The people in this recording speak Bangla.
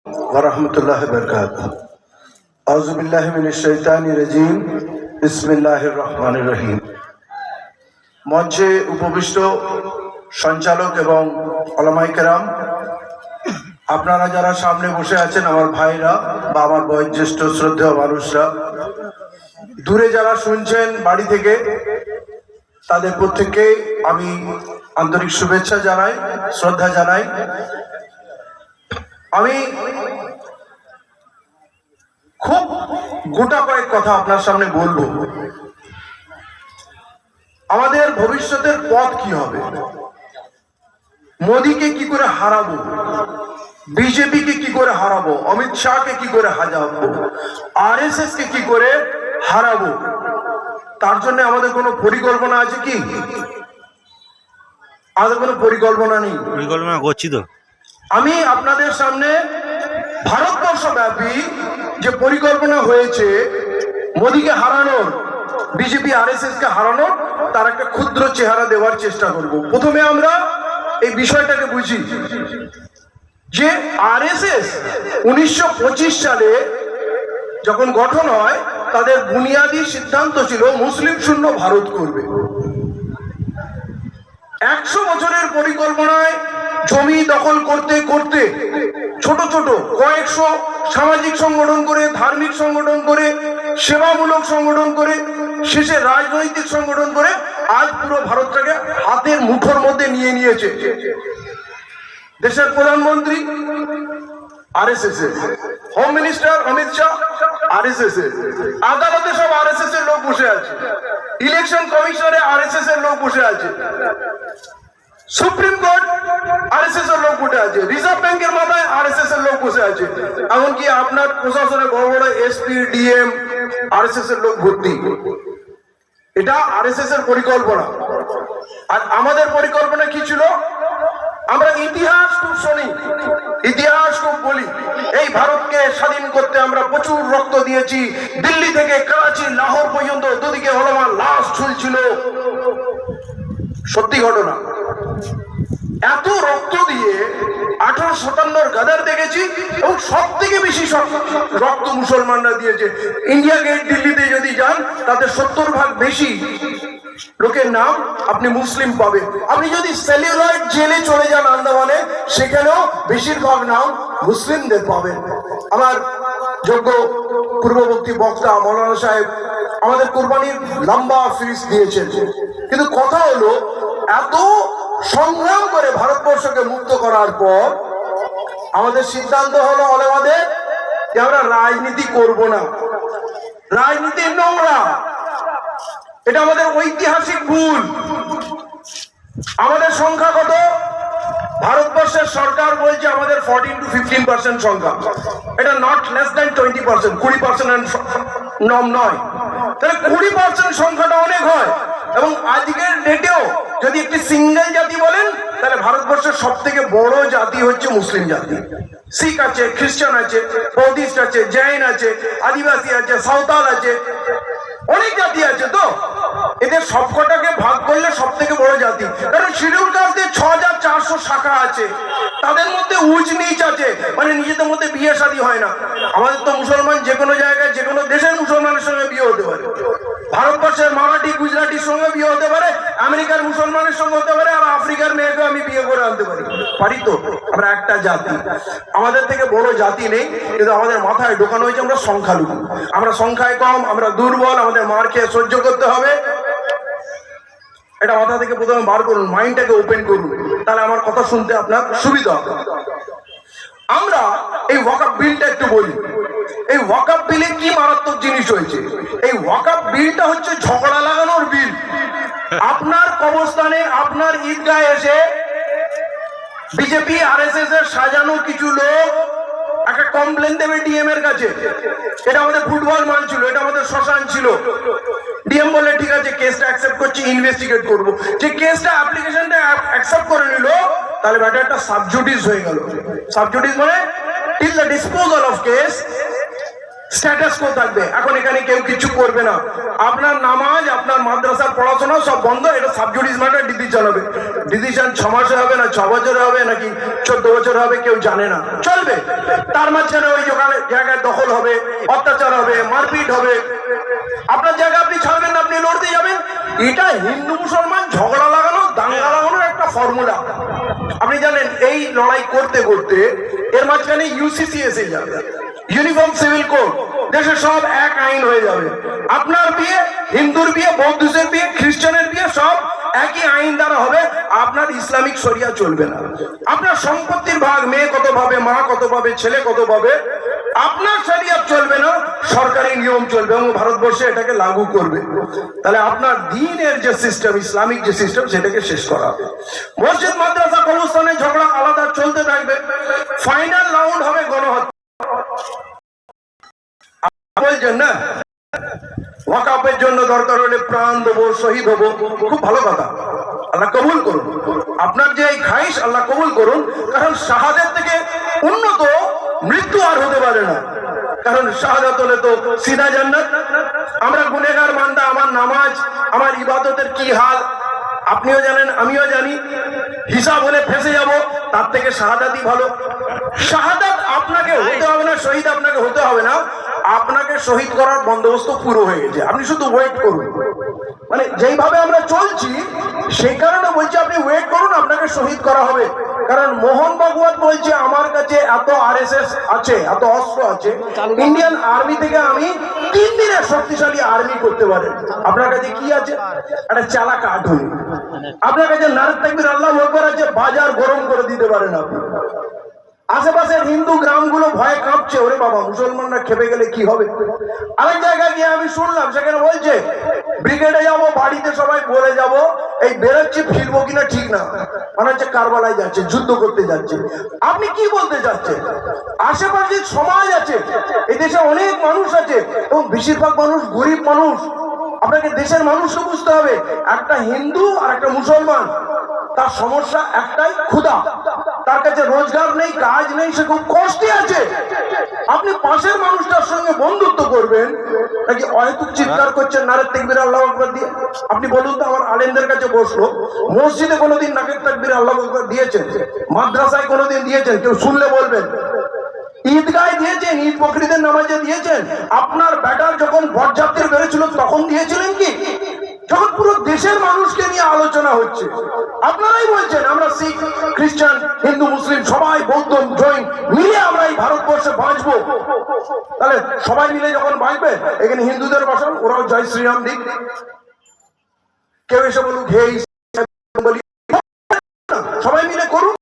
ওয়ারাহমাতুল্লাহি ওয়া বারাকাতুহু। আউযু বিল্লাহি মিনাশ শাইতানির রাজীম। বিসমিল্লাহির রহমানির রহিম। মঞ্চে উপবিষ্ট সঞ্চালক এবং উলামায়ে কেরাম, আপনারা যারা সামনে বসে আছেন, আমার ভাইরা বা আমার বয়োজ্যেষ্ঠ শ্রদ্ধেয় মানুষরা, দূরে যারা শুনছেন বাড়ি থেকে, তাদের প্রত্যেককে আমি আন্তরিক শুভেচ্ছা জানাই, শ্রদ্ধা জানাই। আমি খুব গোটা কয়েক কথা আপনার সামনে বলবো। আমাদের ভবিষ্যতের পথ কি হবে, মোদীকে কি করে হারাবো, বিজেপিকে কি করে হারাবো, অমিত শাহকে কি করে হারাবো, আরএসএস কে কি করে হারাবো, তার জন্য আমাদের কোনো পরিকল্পনা আছে কি? আমাদের কোনো পরিকল্পনা নেই। পরিকল্পনা করছি তো। আমি আপনাদের সামনে ভারতবর্ষব্যাপী যে পরিকল্পনা হয়েছে মোদীকে হারানোর, বিজেপি আরএসএস কে হারানোর, তার একটা ক্ষুদ্র চেহারা দেওয়ার চেষ্টা করব। প্রথমে আমরা এই বিষয়টাকে বুঝি যে আরএসএস 1925 সালে যখন গঠন হয়, তাদের বুনিয়াদী সিদ্ধান্ত ছিল মুসলিম শূন্য ভারত করবে। 100 বছরের পরিকল্পনায় জমি দখল করতে করতে ছোট ছোট কয়েকশো সামাজিক সংগঠন করে, ধার্মিক সংগঠন করে, সেবামূলক সংগঠন করে, শেষে রাজনৈতিক সংগঠন করে আজ পুরো ভারতটাকে হাতের মুঠোর মধ্যে নিয়ে নিয়েছে। দেশের প্রধানমন্ত্রী আরএসএস এর, home minister Amit Shah RSS এর, আদালতে সব আরএসএস এর লোক বসে আছে, ইলেকশন কমিশনারে আরএসএস এর লোক বসে আছে, সুপ্রিম কোর্ট আরএসএস এর লোক বসে আছে, রিজার্ভ ব্যাংকের মাথায় আরএসএস এর লোক বসে আছে, এমনকি আপনার প্রশাসনে বড় বড় এসপি ডিএম আরএসএস এর লোক ভর্তি। এটা আরএসএস এর পরিকল্পনা। আর আমাদের পরিকল্পনা কি ছিল? আমরা ইতিহাস খুব শুনি, ইতিহাস খুব বলি। এই ভারতকে স্বাধীন করতে আমরা প্রচুর রক্ত দিয়েছি। দিল্লি থেকে করাচি, লাহোর পর্যন্ত দুদিকে ওলামার লাশ ঝুলছিল। সত্যি ঘটনা। এত রক্ত দিয়ে 1857 গাদার দেখেছি, এবং সব থেকে বেশি রক্ত মুসলমানরা দিয়েছে। ইন্ডিয়া গেট দিল্লিতে যদি যান, তাতে 70% বেশি লোকের নাম আপনি মুসলিম পাবেন। আপনি যদি সেলুলয়েড জেলে চলে যান আন্দামানে, সেখানেও বেশিরভাগ নাম মুসলিমদের পাবেন। আমার যোগ্য পূর্ববর্তী বক্তা মৌলানা সাহেব আমাদের কুরবানির লম্বা ফিস দিয়েছেন, কিন্তু কথা হলো, এত সংগ্রাম করে ভারতবর্ষকে মুক্ত করার পর আমাদের সিদ্ধান্ত হলো আমাদের যে আমরা রাজনীতি করব না। রাজনীতি নোংরা, এটা আমাদের ঐতিহাসিক ভুল। আমাদের সংখ্যা কত? ভারতবর্ষের সরকার বলছে আমাদের 14 to 15% সংখ্যা। এটা নট লেস দ্যান 20%, 20% নম নয়। তাহলে 20% সংখ্যাটা অনেক হয়। এবং আজকের ডেটেও যদি একটি সিঙ্গেল জাতি বলেন, তাহলে ভারতবর্ষের সব থেকে বড় জাতি হচ্ছে মুসলিম জাতি। শিখ আছে, খ্রিস্টান আছে, বৌদ্ধিস্ট আছে, জৈন আছে, আদিবাসী আছে, সাঁওতাল আছে, অনেক জাতি আছে। তো এদের সবকটাকে ভাগ করলে সব থেকে বড় জাতি। কারণ শিডিউল কাস্টে 6400 শাখা আছে, তাদের মধ্যে উঁচ নিচ আছে, মানে নিজেদের মধ্যে বিয়ে শাদী হয় না। আমাদের তো মুসলমান যে কোনো জায়গায় যে কোনো দেশের মুসলমানের সঙ্গে বিয়ে হতে পারে, ভারতবর্ষের মারাঠি গুজরাটির সঙ্গে বিয়ে হতে পারে, আমেরিকার মুসলমানের সঙ্গে হতে পারে, আর আফ্রিকার মেয়েকে আমি বিয়ে করে আনতে পারি। তো আমরা একটা জাতি, আমাদের থেকে বড় জাতি নেই, কিন্তু আমাদের মাথায় ঢোকানো হয়েছে আমরা সংখ্যালঘু, আমরা সংখ্যায় কম, আমরা দুর্বল, আমাদের মার খেয়ে সহ্য করতে হবে। এটা মাথা থেকে প্রথমে বার করুন, মাইন্ডটাকে ওপেন করুন, তাহলে আমার কথা শুনতে আপনার সুবিধা হবে। আমরা এই ওয়াকফ বিলটা একটু বলি। এই ওয়াকফ বিলে কি মারাত্মক জিনিস হয়েছে? এই ওয়াকফ বিলটা হচ্ছে ঝগড়া লাগানোর বিল। আপনার কবরস্থানে, আপনার ঈদগাহে এসে বিজেপি আরএসএস এর সাজানো কিছু লোক একটা কমপ্লেন দেবে ডিএম এর কাছে, এটা আমাদের ফুটবল মান ছিল, এটা আমাদের শ্মশান ছিল। ডিএম বলে ঠিক আছে, কেসটা অ্যাকসেপ্ট করছি, ইনভেস্টিগেট করব। যে কেসটা অ্যাপ্লিকেশনটা অ্যাকসেপ্ট করে নিল, তাহলে ব্যাটারটা সাবজুডিস হয়ে গেল। সাবজুডিস মানে till the disposal of case status কো থাকবে। এখন এখানে কেউ কিছু করবে না, আপনার নামাজ আপনার মাদ্রাসার পড়াশোনা সব বন্ধ। এটা সাবজুডিস ম্যাটার, ডিসিশন হবে। ডিসিশন 6 মাসে হবে না 6 বছরে হবে নাকি 14 বছর হবে কেউ জানে না, চলবে। তার মাঝখানে ওই জায়গায় দখল হবে, অত্যাচার হবে, মারপিট হবে। আপনার জায়গা আপনি ছাড়বেন না, আপনি লড়তে যাবেন। এটা হিন্দু মুসলমান ঝগড়া লাগানো, দাঙ্গা লাগানোর একটা ফর্মুলা। আপনি জানেন এই লড়াই করতে করতে এর মাঝখানে ইউসিসি এসে যাবে, ইউনিফর্ম সিভিল কোড। দেশে সব এক আইন হয়ে যাবে। আপনার বিয়ে, হিন্দুর বিয়ে, বৌদ্ধের বিয়ে, খ্রিস্টানের বিয়ে সব একই আইন দ্বারা হবে। আপনার ইসলামিক শরিয়া চলবে না। আপনার সম্পত্তির ভাগ মেয়ে কত পাবে, মা কত পাবে, ছেলে কত পাবে, আপনার শরিয়া চলবে না, সরকারি নিয়ম চলবে এবং ভারতবর্ষে এটাকে লাগু করবে। তাহলে আপনার দ্বীনের যে সিস্টেম, ইসলামিক যে সিস্টেম, সেটাকে শেষ করা হবে। মসজিদ মাদ্রাসা কবরস্থানের ঝগড়া আলাদা চলতে থাকবে। ফাইনাল রাউন্ড হবে গণহত্যা। বলছেন না ওয়াকাফের জন্য দরকার হলে প্রাণ দেবো, শহীদ হবো, খুব ভালো কথা, আল্লাহ কবুল করুন। আপনার যে এই খাইশ আল্লাহ কবুল করুন। কারণ শাহাদাত থেকে উন্নত মৃত্যু আর হতে পারে না। কারণ শাহাদাত হলে তো সিধা জান্নাত। আমরা গুনেগার বান্দা, আমার নামাজ আমার ইবাদতের কি হাল আপনিও জানেন, আমিও জানি। হিসাব হলে ফেঁসে যাব, তার থেকে শাহাদাতই ভালো। শাহাদাত আপনাকে হতে হবে না, শহীদ আপনাকে হতে হবে না, আপনাকে শহীদ করার বন্দোবস্ত পুরো হয়ে গেছে। আপনি শুধু ওয়েট করুন। মানে যেইভাবে আমরা চলছি সেই কারণে বলছি আপনি ওয়েট করুন, আপনাকে শহীদ করা হবে। কারণ মোহন ভাগবত বলছে আমার কাছে এত আরএসএস আছে, এত অস্ত্র আছে, ইন্ডিয়ান আর্মি থেকে আমি 3 দিনের শক্তিশালী আর্মি করতে পারেন। আপনার কাছে কি আছে? একটা চালা কাঠুন। আপনার কাছে নারে তাকবীর আল্লাহু আকবার আছে, বাজার গরম করে দিতে পারেন আপনি। আশেপাশের হিন্দু গ্রামগুলো ভয়ে কাঁপছে, ওরে বাবা মুসলমানরা খেপে গেলে কি হবে। আরেক জায়গায় গিয়ে আমি শুনলাম সেখানে বলছে ব্রিগেডে যাবো, বাড়িতে সবাই বলে যাব, এই বেরোচ্ছি ফিরবো কিনা ঠিক না, মানে হচ্ছে কারবালায় যাচ্ছে, যুদ্ধ করতে যাচ্ছে। আপনি কি বলতে চাচ্ছেন? আশেপাশে সমাজ আছে, এই দেশে অনেক মানুষ আছে এবং বেশিরভাগ মানুষ গরিব মানুষ। আপনাকে দেশের মানুষকে বুঝতে হবে, একটা হিন্দু আর একটা মুসলমান তার সমস্যা একটাই, ক্ষুধা। তার কাছে রোজগার নেই, কাজ নেই, সে খুব কষ্টে আছে। আপনি পাশের মানুষটার সঙ্গে বন্ধুত্ব করবেন নাকি অহেতুক চিৎকার করছেন নারে তাকবীর আল্লাহু আকবার দিয়ে? আপনি বলুন তো, আমার আলেমদের কাছে বসলো, মসজিদে কোনোদিন নারে তাকবীর আল্লাহু আকবার দিয়েছেন? মাদ্রাসায় কোনোদিন দিয়েছেন? কেউ শুনলে বলবেন। ঈদগায় দিয়েছেন, ঈদ বকরিদের নামাজে দিয়েছেন? আপনার ব্যাটার যখন বরযাত্রী বেরোছিল তখন দিয়েছিলেন কি? যখন পুরো দেশের মানুষকে নিয়ে আলোচনা হচ্ছে, আপনারাই বলছেন আমরা শিখ, খ্রিস্টান, হিন্দু, মুসলিম সবাই, বৌদ্ধ, জৈন মিলে আমরা এই ভারতবর্ষে বাঁচবো। তাহলে সবাই মিলে যখন বাঁচবে, এখানে হিন্দুদের বসান, ওরাও জয় শ্রীরাম দিক। কেউ এসে বলুক হে, সবাই মিলে করুন।